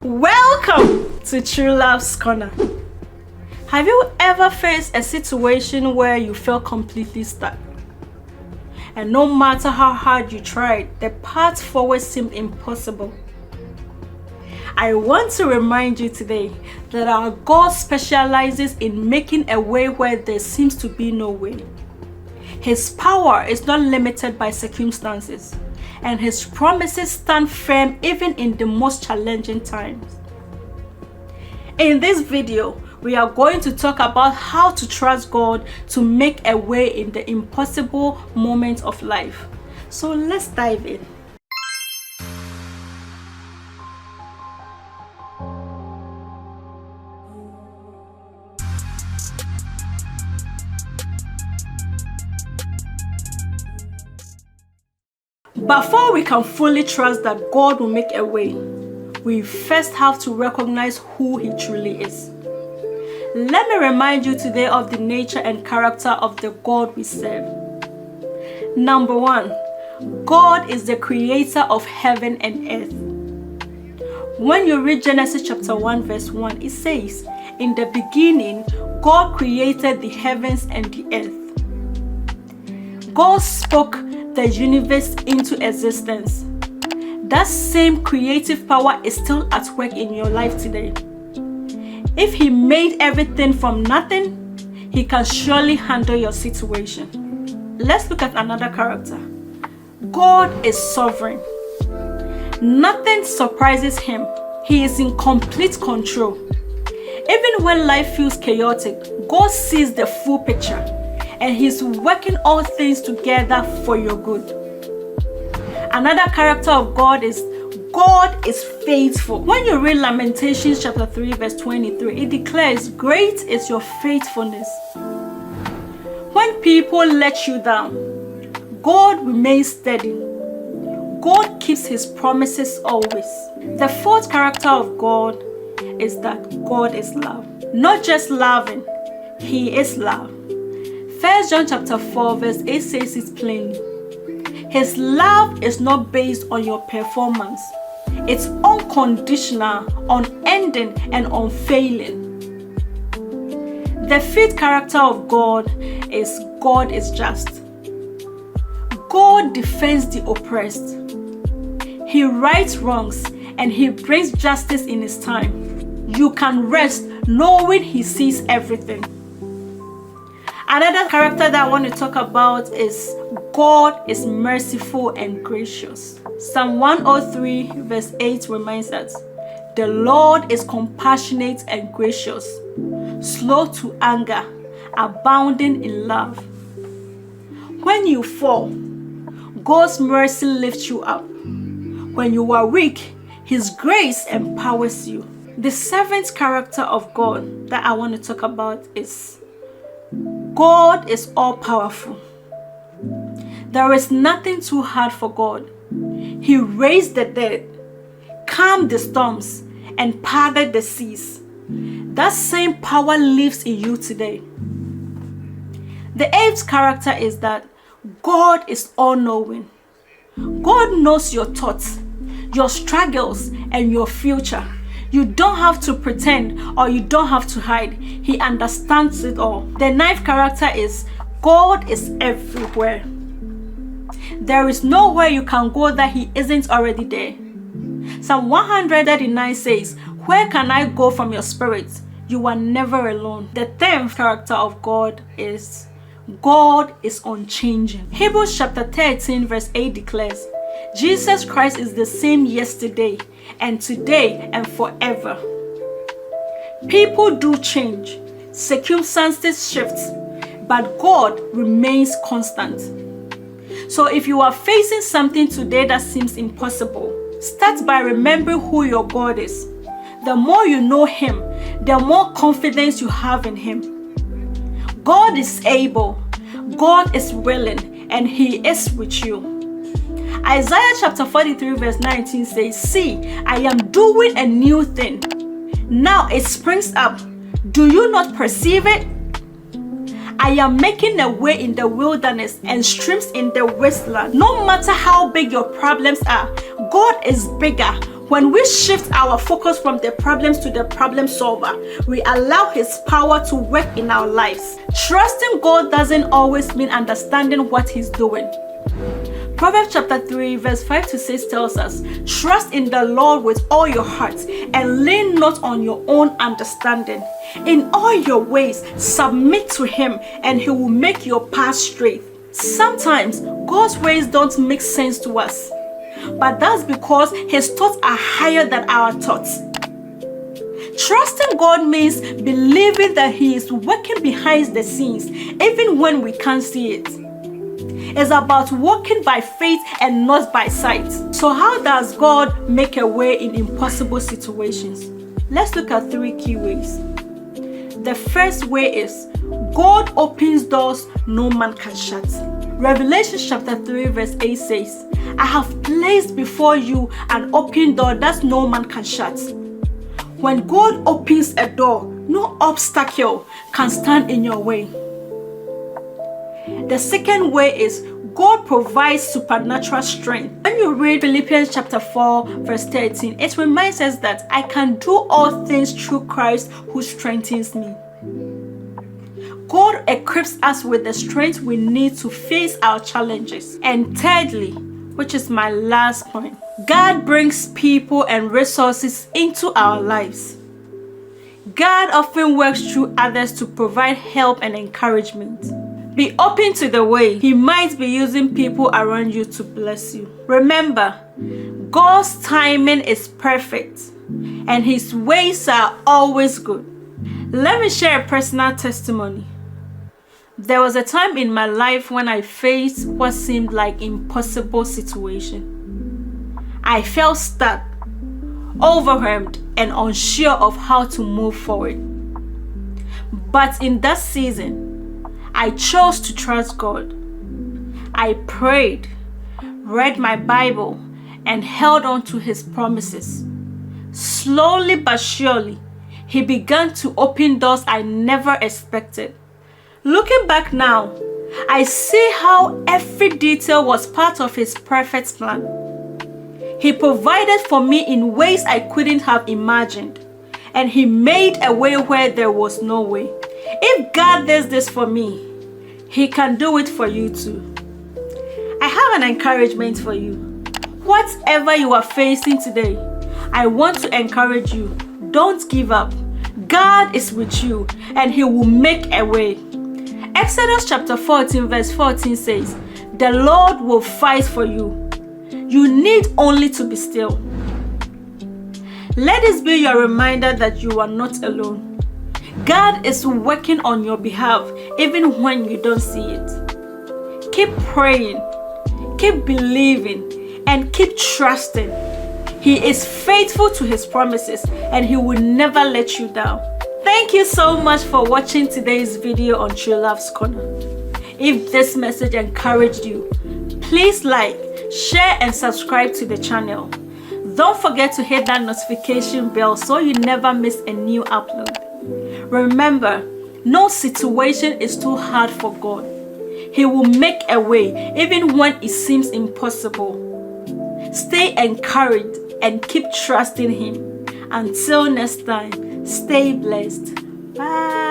Welcome to Trueluv's Corner. Have you ever faced a situation where you felt completely stuck? And no matter how hard you tried, the path forward seemed impossible. I want to remind you today that our God specializes in making a way where there seems to be no way. His power is not limited by circumstances, and His promises stand firm even in the most challenging times. In this video, we are going to talk about how to trust God to make a way in the impossible moments of life. So let's dive in. Before we can fully trust that God will make a way, we first have to recognize who He truly is. Let me remind you today of the nature and character of the God we serve. Number 1, God is the creator of heaven and earth. When you read Genesis chapter 1 verse 1, it says, "In the beginning, God created the heavens and the earth." God spoke the universe into existence. That same creative power is still at work in your life today. If He made everything from nothing, He can surely handle your situation. Let's look at another character. God is sovereign. Nothing surprises Him. He is in complete control. Even when life feels chaotic, God sees the full picture, and He's working all things together for your good. Another character of God is faithful. When you read Lamentations chapter 3 verse 23, it declares, "Great is your faithfulness." When people let you down, God remains steady. God keeps His promises always. The fourth character of God is that God is love. Not just loving, He is love. 1 John chapter 4 verse 8 says it plainly. His love is not based on your performance. It's unconditional, unending, and unfailing. The fifth character of God is just. God defends the oppressed. He rights wrongs and He brings justice in His time. You can rest knowing He sees everything. Another character that I want to talk about is God is merciful and gracious. Psalm 103 verse 8 reminds us, "The Lord is compassionate and gracious, slow to anger, abounding in love." When you fall, God's mercy lifts you up. When you are weak, His grace empowers you. The seventh character of God that I want to talk about is God is all-powerful. There is nothing too hard for God. He raised the dead, calmed the storms, and parted the seas. That same power lives in you today. The eighth character is that God is all-knowing. God knows your thoughts, your struggles, and your future. You don't have to pretend or you don't have to hide. He understands it all. The ninth character is God is everywhere. There is nowhere you can go that He isn't already there. Psalm 139 says, "Where can I go from your spirit? You are never alone." The 10th character of God is unchanging. Hebrews chapter 13 verse 8 declares, "Jesus Christ is the same yesterday and today and forever." People do change, circumstances shift, but God remains constant. So if you are facing something today that seems impossible, start by remembering who your God is. The more you know Him, the more confidence you have in Him. God is able, God is willing, and He is with you. Isaiah chapter 43 verse 19 says, "See, I am doing a new thing. Now it springs up. Do you not perceive it? I am making a way in the wilderness and streams in the wasteland." No matter how big your problems are, God is bigger. When we shift our focus from the problems to the problem solver, we allow His power to work in our lives. Trusting God doesn't always mean understanding what He's doing. Proverbs chapter 3 verse 5 to 6 tells us, "Trust in the Lord with all your heart and lean not on your own understanding. In all your ways submit to Him and He will make your path straight." Sometimes God's ways don't make sense to us, but that's because His thoughts are higher than our thoughts. Trusting God means believing that He is working behind the scenes even when we can't see it. It's about walking by faith and not by sight. So how does God make a way in impossible situations? Let's look at 3 key ways. The first way is God opens doors no man can shut. Revelation chapter 3 verse 8 says, "I have placed before you an open door that no man can shut." When God opens a door, no obstacle can stand in your way. The second way is God provides supernatural strength. When you read Philippians chapter 4 verse 13, it reminds us that I can do all things through Christ who strengthens me. God equips us with the strength we need to face our challenges. And thirdly, which is my last point, God brings people and resources into our lives. God often works through others to provide help and encouragement. Be open to the way He might be using people around you to bless you. Remember, God's timing is perfect and His ways are always good. Let me share a personal testimony. There was a time in my life when I faced what seemed like impossible situation. I felt stuck, overwhelmed, and unsure of how to move forward. But in that season, I chose to trust God. I prayed, read my Bible, and held on to His promises. Slowly but surely, He began to open doors I never expected. Looking back now, I see how every detail was part of His perfect plan. He provided for me in ways I couldn't have imagined, and He made a way where there was no way. If God does this for me, He can do it for you too. I have an encouragement for you. Whatever you are facing today, I want to encourage you. Don't give up. God is with you and He will make a way. Exodus chapter 14 verse 14 says, "The Lord will fight for you. You need only to be still." Let this be your reminder that you are not alone. God is working on your behalf even when you don't see it. Keep praying, keep believing, and keep trusting. He is faithful to His promises and He will never let you down. Thank you so much for watching today's video on Trueluv's Corner. If this message encouraged you, please like, share, and subscribe to the channel. Don't forget to hit that notification bell so you never miss a new upload. Remember, no situation is too hard for God. He will make a way even when it seems impossible. Stay encouraged and keep trusting Him. Until next time, stay blessed. Bye.